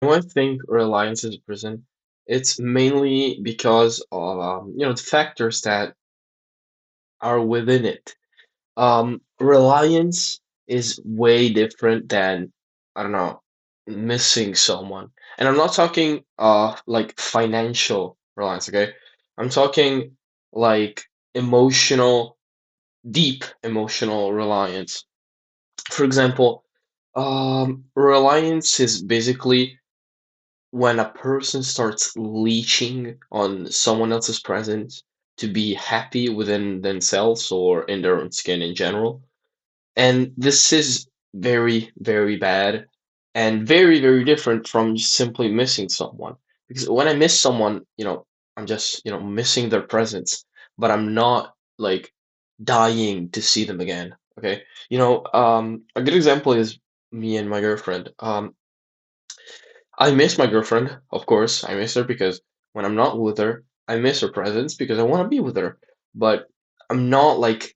When I think Reliance is a prison, it's mainly because of the factors that are within it. Reliance is way different than, I don't know, missing someone. And I'm not talking like financial reliance, okay? I'm talking like emotional, deep emotional reliance. For example, reliance is basically when a person starts leeching on someone else's presence to be happy within themselves or in their own skin in general. And this is very, very bad and very, very different from just simply missing someone. Because when I miss someone, I'm just, missing their presence, but I'm not like dying to see them again. Okay. A good example is me and my girlfriend. I miss my girlfriend, of course. I miss her because when I'm not with her, I miss her presence because I want to be with her. But I'm not like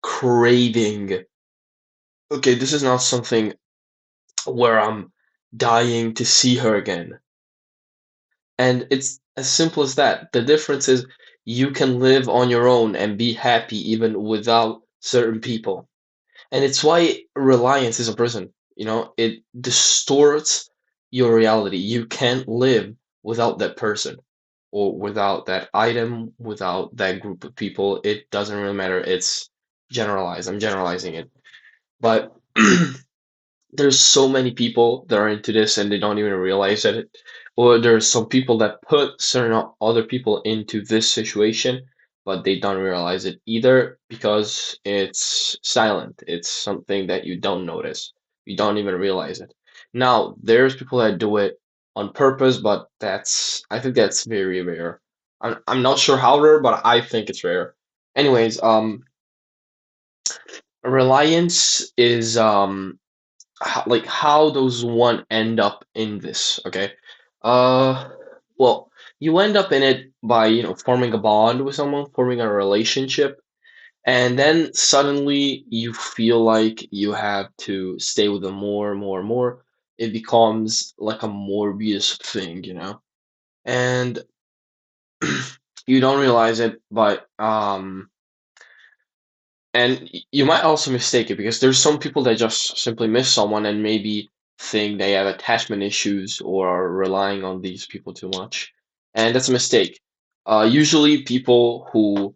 craving, okay, this is not something where I'm dying to see her again. And it's as simple as that. The difference is you can live on your own and be happy even without certain people. And it's why reliance is a prison. It distorts your reality. You can't live without that person or without that item, without that group of people. It doesn't really matter. It's generalized. I'm generalizing it. But there's so many people that are into this and they don't even realize it. Or there's some people that put certain other people into this situation, but they don't realize it either because it's silent. It's something that you don't notice. You don't even realize it. Now, there's people that do it on purpose, but I think that's very rare. I'm not sure how rare, but I think it's rare. Anyways, reliance is how does one end up in this, okay? uh well, you end up in it by forming a bond with someone, forming a relationship, and then suddenly you feel like you have to stay with them more and more and more. It becomes like a Morbius thing, and you don't realize it, but and you might also mistake it because there's some people that just simply miss someone and maybe think they have attachment issues or are relying on these people too much. And that's a mistake. Usually, people who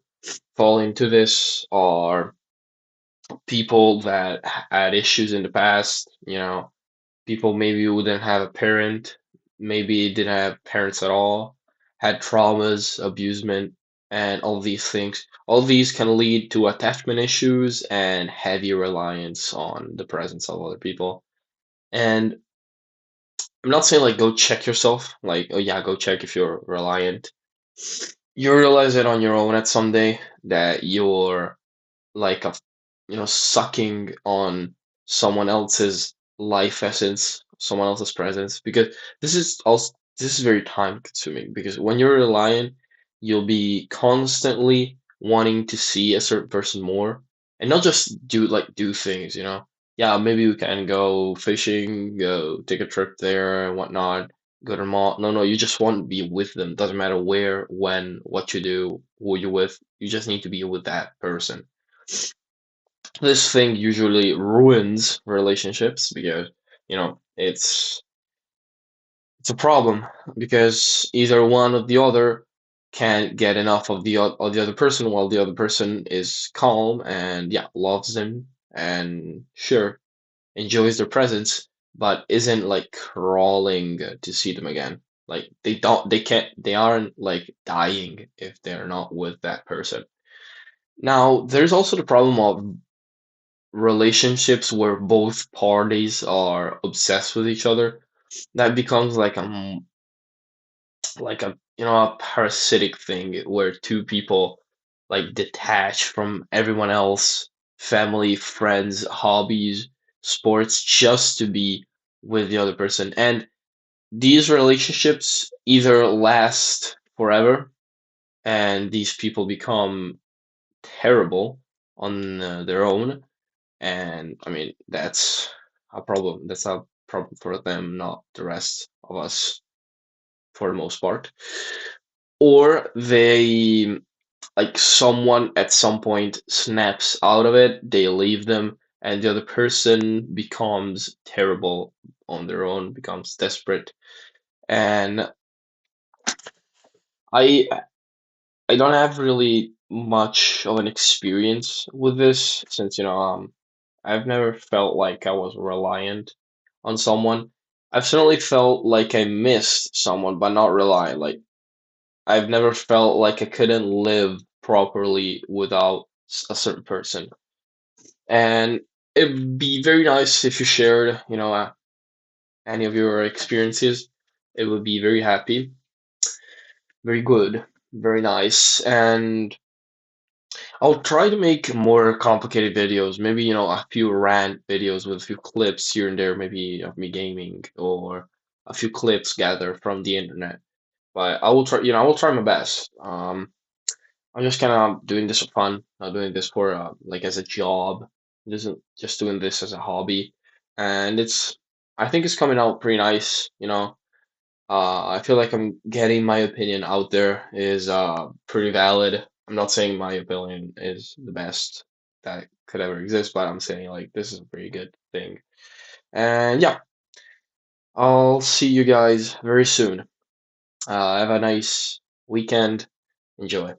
fall into this are people that had issues in the past. People maybe who didn't have a parent, maybe didn't have parents at all, had traumas, abusement, and all these things. All these can lead to attachment issues and heavy reliance on the presence of other people. And I'm not saying like go check yourself, like, oh yeah, go check if you're reliant. You realize it on your own at some day that you're like sucking on someone else's life essence, someone else's presence, because this is very time consuming because when you're reliant, you'll be constantly wanting to see a certain person more and not just do things, Yeah, maybe we can go fishing, go take a trip there and whatnot, go to the mall. No, no, you just want to be with them. Doesn't matter where, when, what you do, who you're with. You just need to be with that person. This thing usually ruins relationships because it's a problem because either one or the other can't get enough of of the other person while the other person is calm and yeah, loves them and sure, enjoys their presence, but isn't like crawling to see them again. Like they aren't like dying if they're not with that person. Now there's also the problem of relationships where both parties are obsessed with each other. That becomes like a a parasitic thing where two people like detach from everyone else, family, friends, hobbies, sports, just to be with the other person. And these relationships either last forever and these people become terrible on their own, and I mean that's a problem. That's a problem for them, not the rest of us for the most part. Or they like someone at some point snaps out of it, they leave them, and the other person becomes terrible on their own, becomes desperate. And I I don't have really much of an experience with this since, I've never felt like I was reliant on someone. I've certainly felt like I missed someone, but not rely. Like I've never felt like I couldn't live properly without a certain person. And it'd be very nice if you shared, any of your experiences. It would be very happy, very good, very nice. And I'll try to make more complicated videos, maybe, a few rant videos with a few clips here and there, maybe of me gaming or a few clips gathered from the internet. But I will try, I will try my best. I'm just kind of doing this for fun, not doing this for like as a job. Just doing this as a hobby, and I think it's coming out pretty nice. I feel like I'm getting my opinion out there is pretty valid. I'm not saying my opinion is the best that could ever exist, but I'm saying like this is a pretty good thing. And yeah, I'll see you guys very soon. Have a nice weekend. Enjoy.